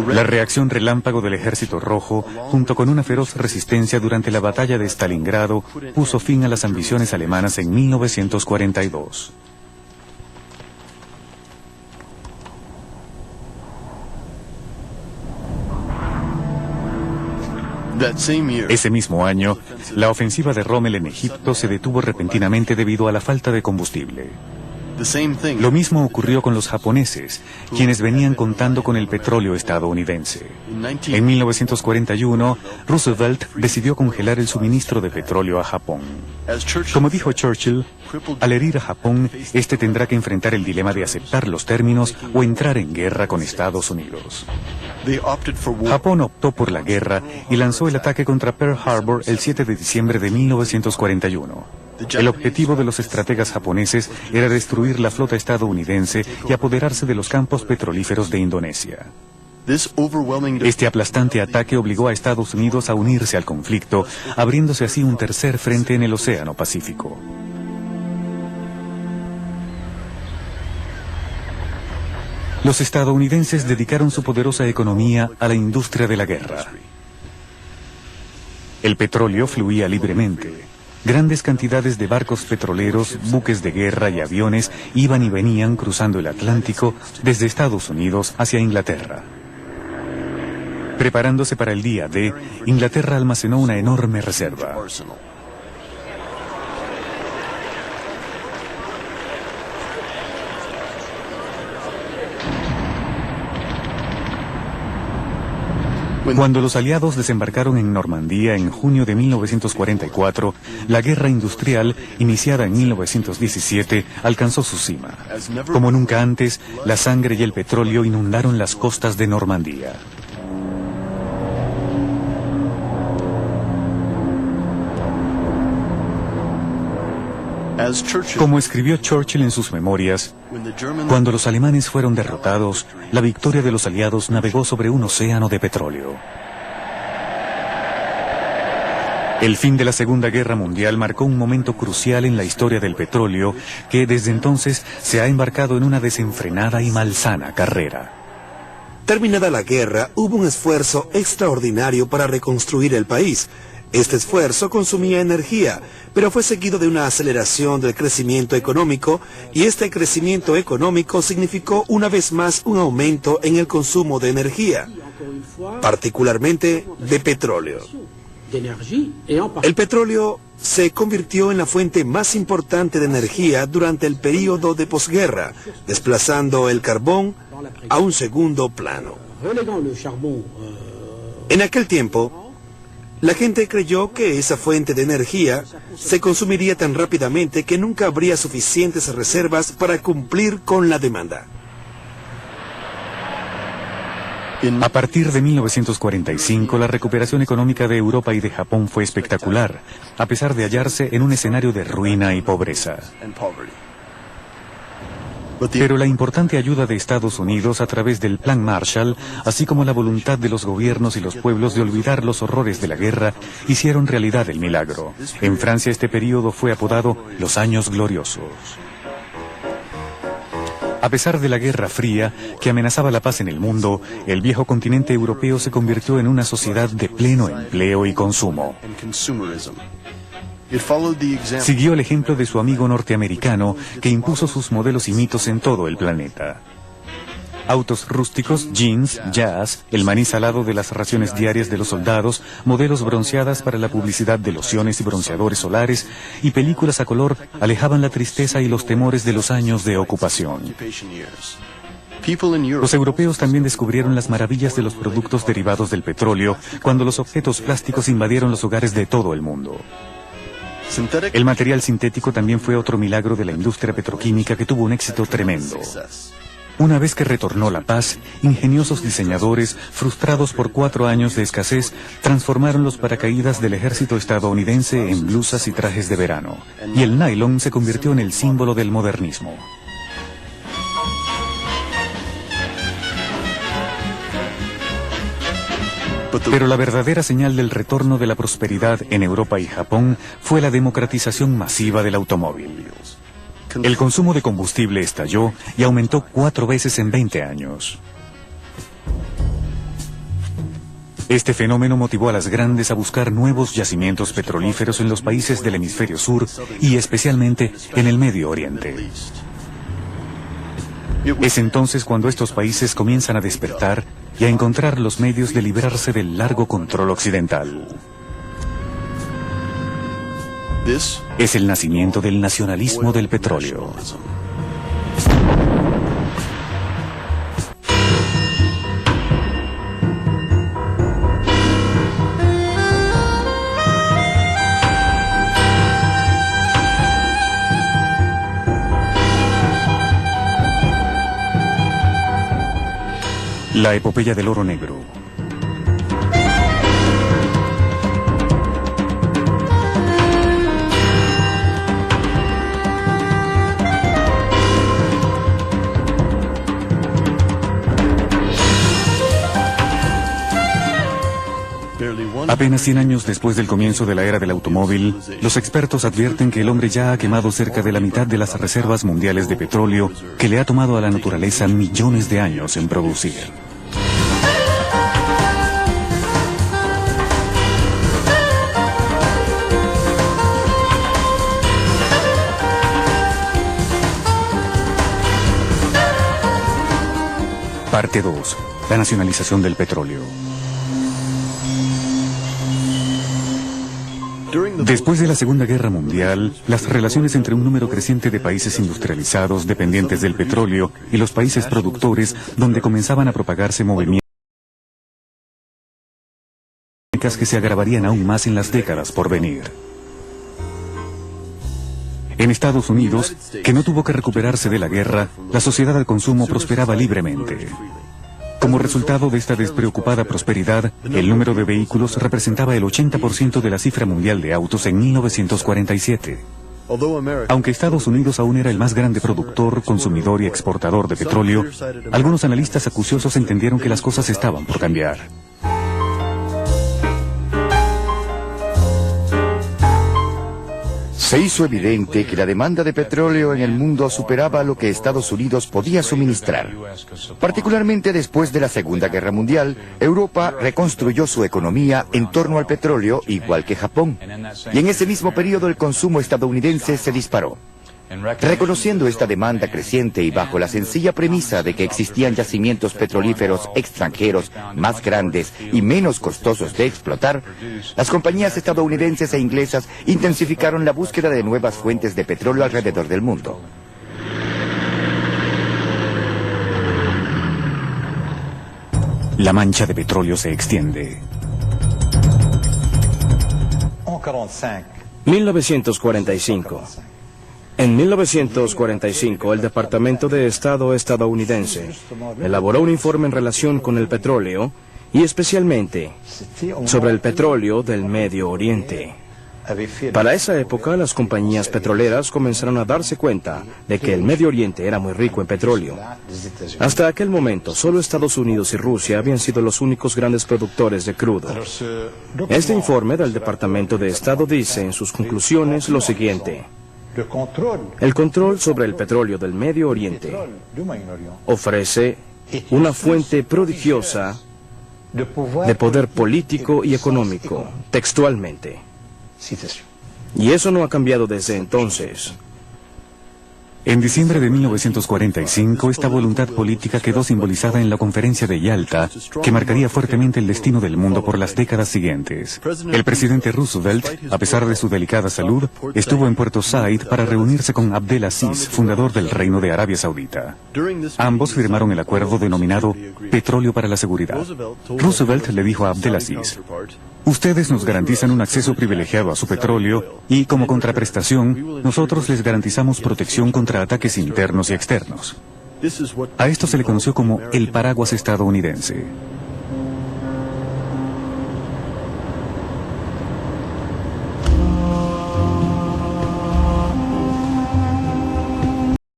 La reacción relámpago del Ejército Rojo, junto con una feroz resistencia durante la batalla de Stalingrado, puso fin a las ambiciones alemanas en 1942. Ese mismo año, la ofensiva de Rommel en Egipto se detuvo repentinamente debido a la falta de combustible. Lo mismo ocurrió con los japoneses, quienes venían contando con el petróleo estadounidense. En 1941, Roosevelt decidió congelar el suministro de petróleo a Japón. Como dijo Churchill, al herir a Japón, este tendrá que enfrentar el dilema de aceptar los términos o entrar en guerra con Estados Unidos. Japón optó por la guerra y lanzó el ataque contra Pearl Harbor el 7 de diciembre de 1941. El objetivo de los estrategas japoneses era destruir la flota estadounidense y apoderarse de los campos petrolíferos de Indonesia. Este aplastante ataque obligó a Estados Unidos a unirse al conflicto, abriéndose así un tercer frente en el Océano Pacífico. Los estadounidenses dedicaron su poderosa economía a la industria de la guerra. El petróleo fluía libremente. Grandes cantidades de barcos petroleros, buques de guerra y aviones iban y venían cruzando el Atlántico desde Estados Unidos hacia Inglaterra. Preparándose para el día D, Inglaterra almacenó una enorme reserva. Cuando los aliados desembarcaron en Normandía en junio de 1944, la guerra industrial, iniciada en 1917, alcanzó su cima. Como nunca antes, la sangre y el petróleo inundaron las costas de Normandía. Como escribió Churchill en sus memorias, cuando los alemanes fueron derrotados, la victoria de los aliados navegó sobre un océano de petróleo. El fin de la Segunda Guerra Mundial marcó un momento crucial en la historia del petróleo que desde entonces se ha embarcado en una desenfrenada y malsana carrera. Terminada la guerra, hubo un esfuerzo extraordinario para reconstruir el país. Este esfuerzo consumía energía, pero fue seguido de una aceleración del crecimiento económico, y este crecimiento económico significó una vez más un aumento en el consumo de energía, particularmente de petróleo. El petróleo se convirtió en la fuente más importante de energía durante el período de posguerra, desplazando el carbón a un segundo plano. En aquel tiempo, la gente creyó que esa fuente de energía se consumiría tan rápidamente que nunca habría suficientes reservas para cumplir con la demanda. A partir de 1945, la recuperación económica de Europa y de Japón fue espectacular, a pesar de hallarse en un escenario de ruina y pobreza. Pero la importante ayuda de Estados Unidos a través del Plan Marshall, así como la voluntad de los gobiernos y los pueblos de olvidar los horrores de la guerra, hicieron realidad el milagro. En Francia este período fue apodado los Años Gloriosos. A pesar de la Guerra Fría, que amenazaba la paz en el mundo, el viejo continente europeo se convirtió en una sociedad de pleno empleo y consumo. Siguió el ejemplo de su amigo norteamericano, que impuso sus modelos y mitos en todo el planeta. Autos rústicos, jeans, jazz, el maní salado de las raciones diarias de los soldados, modelos bronceadas para la publicidad de lociones y bronceadores solares, y películas a color alejaban la tristeza y los temores de los años de ocupación. Los europeos también descubrieron las maravillas de los productos derivados del petróleo cuando los objetos plásticos invadieron los hogares de todo el mundo. El material sintético también fue otro milagro de la industria petroquímica que tuvo un éxito tremendo. Una vez que retornó la paz, ingeniosos diseñadores, frustrados por 4 años de escasez, transformaron los paracaídas del ejército estadounidense en blusas y trajes de verano, y el nylon se convirtió en el símbolo del modernismo. Pero la verdadera señal del retorno de la prosperidad en Europa y Japón fue la democratización masiva del automóvil. El consumo de combustible estalló y aumentó 4 veces en 20 años. Este fenómeno motivó a las grandes a buscar nuevos yacimientos petrolíferos en los países del hemisferio sur y especialmente en el Medio Oriente. Es entonces cuando estos países comienzan a despertar y a encontrar los medios de librarse del largo control occidental. Es el nacimiento del nacionalismo del petróleo. La epopeya del oro negro. Apenas 100 años después del comienzo de la era del automóvil, los expertos advierten que el hombre ya ha quemado cerca de la mitad de las reservas mundiales de petróleo que le ha tomado a la naturaleza millones de años en producir. Parte 2. La nacionalización del petróleo. Después de la Segunda Guerra Mundial, las relaciones entre un número creciente de países industrializados dependientes del petróleo y los países productores, donde comenzaban a propagarse movimientos que se agravarían aún más en las décadas por venir. En Estados Unidos, que no tuvo que recuperarse de la guerra, la sociedad al consumo prosperaba libremente. Como resultado de esta despreocupada prosperidad, el número de vehículos representaba el 80% de la cifra mundial de autos en 1947. Aunque Estados Unidos aún era el más grande productor, consumidor y exportador de petróleo, algunos analistas acuciosos entendieron que las cosas estaban por cambiar. Se hizo evidente que la demanda de petróleo en el mundo superaba lo que Estados Unidos podía suministrar. Particularmente después de la Segunda Guerra Mundial, Europa reconstruyó su economía en torno al petróleo, igual que Japón. Y en ese mismo periodo el consumo estadounidense se disparó. Reconociendo esta demanda creciente y bajo la sencilla premisa de que existían yacimientos petrolíferos extranjeros más grandes y menos costosos de explotar, las compañías estadounidenses e inglesas intensificaron la búsqueda de nuevas fuentes de petróleo alrededor del mundo. La mancha de petróleo se extiende. 1945. En 1945, el Departamento de Estado estadounidense elaboró un informe en relación con el petróleo y especialmente sobre el petróleo del Medio Oriente. Para esa época, las compañías petroleras comenzaron a darse cuenta de que el Medio Oriente era muy rico en petróleo. Hasta aquel momento, solo Estados Unidos y Rusia habían sido los únicos grandes productores de crudo. Este informe del Departamento de Estado dice en sus conclusiones lo siguiente: el control sobre el petróleo del Medio Oriente ofrece una fuente prodigiosa de poder político y económico, textualmente. Y eso no ha cambiado desde entonces. En diciembre de 1945, esta voluntad política quedó simbolizada en la Conferencia de Yalta, que marcaría fuertemente el destino del mundo por las décadas siguientes. El presidente Roosevelt, a pesar de su delicada salud, estuvo en Puerto Said para reunirse con Abdel Aziz, fundador del Reino de Arabia Saudita. Ambos firmaron el acuerdo denominado Petróleo para la Seguridad. Roosevelt le dijo a Abdel Aziz: ustedes nos garantizan un acceso privilegiado a su petróleo y, como contraprestación, nosotros les garantizamos protección contra ataques internos y externos. A esto se le conoció como el paraguas estadounidense.